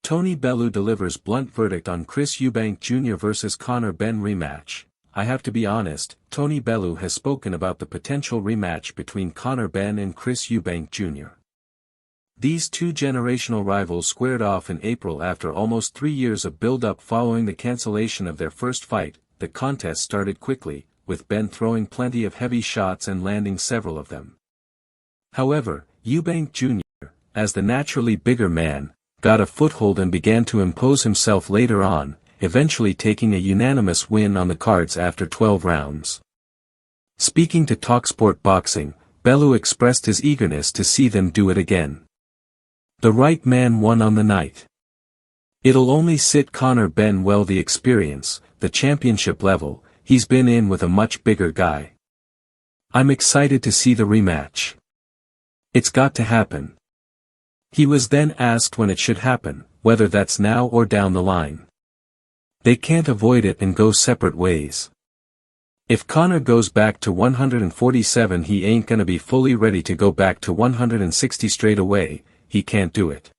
Bellew delivers blunt verdict on Chris Eubank Jr. vs. Conor Benn rematch. I have to be honest, Bellew has spoken about the potential rematch between Conor Benn and Chris Eubank Jr. These two generational rivals squared off in April after almost 3 years of build-up following the cancellation of their first fight. The contest started quickly, with Benn throwing plenty of heavy shots and landing several of them. However, Eubank Jr., as the naturally bigger man, got a foothold and began to impose himself later on, eventually taking a unanimous win on the cards after 12 rounds. Speaking to TalkSport Boxing, Bellew expressed his eagerness to see them do it again. The right man won on the night. It'll only sit Conor Benn well, the experience, the championship level, he's been in with a much bigger guy. I'm excited to see the rematch. It's got to happen. He was then asked when it should happen, whether that's now or down the line. They can't avoid it and go separate ways. If Conor goes back to 147, he ain't gonna be fully ready to go back to 160 straight away. He can't do it.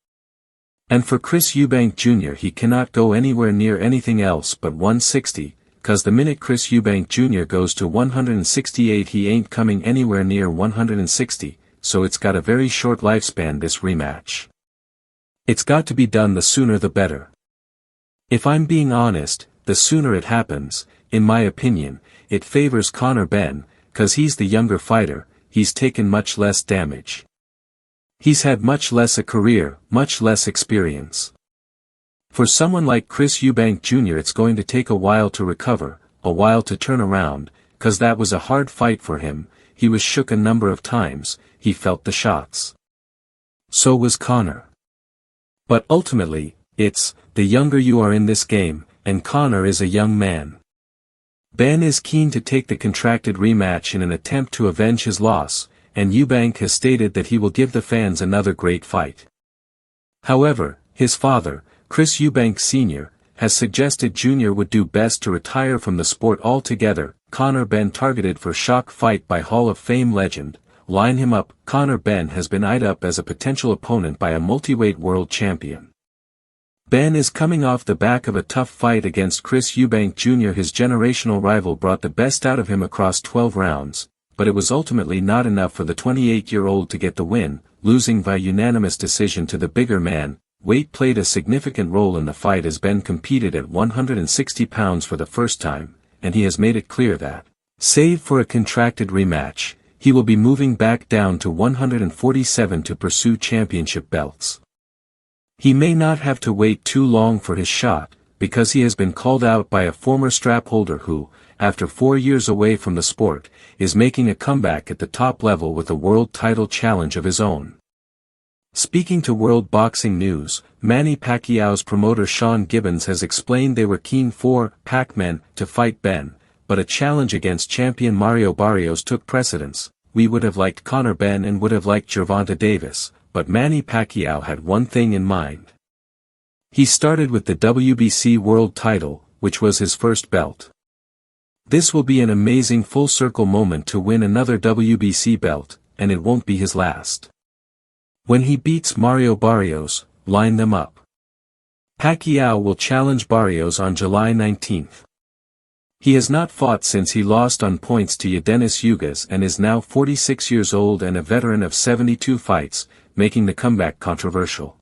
And for Chris Eubank Jr., he cannot go anywhere near anything else but 160, cause the minute Chris Eubank Jr. goes to 168 he ain't coming anywhere near 160, so it's got a very short lifespan, this rematch. It's got to be done the sooner the better. If I'm being honest, the sooner it happens, in my opinion, it favors Conor Benn, cause he's the younger fighter, he's taken much less damage. He's had much less a career, much less experience. For someone like Chris Eubank Jr. it's going to take a while to recover, a while to turn around, cause that was a hard fight for him. He was shook a number of times, he felt the shots. So was Conor. But ultimately, it's, the younger you are in this game, and Conor is a young man. Benn is keen to take the contracted rematch in an attempt to avenge his loss, and Eubank has stated that he will give the fans another great fight. However, his father, Chris Eubank Sr., has suggested Jr. would do best to retire from the sport altogether. Conor Benn targeted for shock fight by Hall of Fame legend. Line him up. Conor Benn has been eyed up as a potential opponent by a multiweight world champion. Benn is coming off the back of a tough fight against Chris Eubank Jr. His generational rival brought the best out of him across 12 rounds, but it was ultimately not enough for the 28-year-old to get the win, losing by unanimous decision to the bigger man. Weight played a significant role in the fight as Benn competed at 160 pounds for the first time, and he has made it clear that, save for a contracted rematch, he will be moving back down to 147 to pursue championship belts. He may not have to wait too long for his shot, because he has been called out by a former strap holder who, after 4 years away from the sport, is making a comeback at the top level with a world title challenge of his own. Speaking to World Boxing News, Manny Pacquiao's promoter Sean Gibbons has explained they were keen for Pac-Man to fight Benn, but a challenge against champion Mario Barrios took precedence. We would have liked Conor Benn and would have liked Gervonta Davis, but Manny Pacquiao had one thing in mind. He started with the WBC world title, which was his first belt. This will be an amazing full-circle moment to win another WBC belt, and it won't be his last. When he beats Mario Barrios, line them up. Pacquiao will challenge Barrios on July 19. He has not fought since he lost on points to Yordenis Ugas and is now 46 years old and a veteran of 72 fights, making the comeback controversial.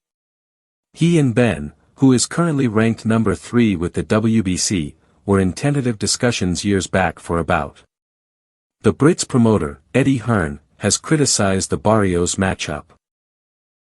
He and Benn, who is currently ranked number 3 with the WBC, were in tentative discussions years back for a bout. The Brits promoter, Eddie Hearn, has criticized the Barrios matchup.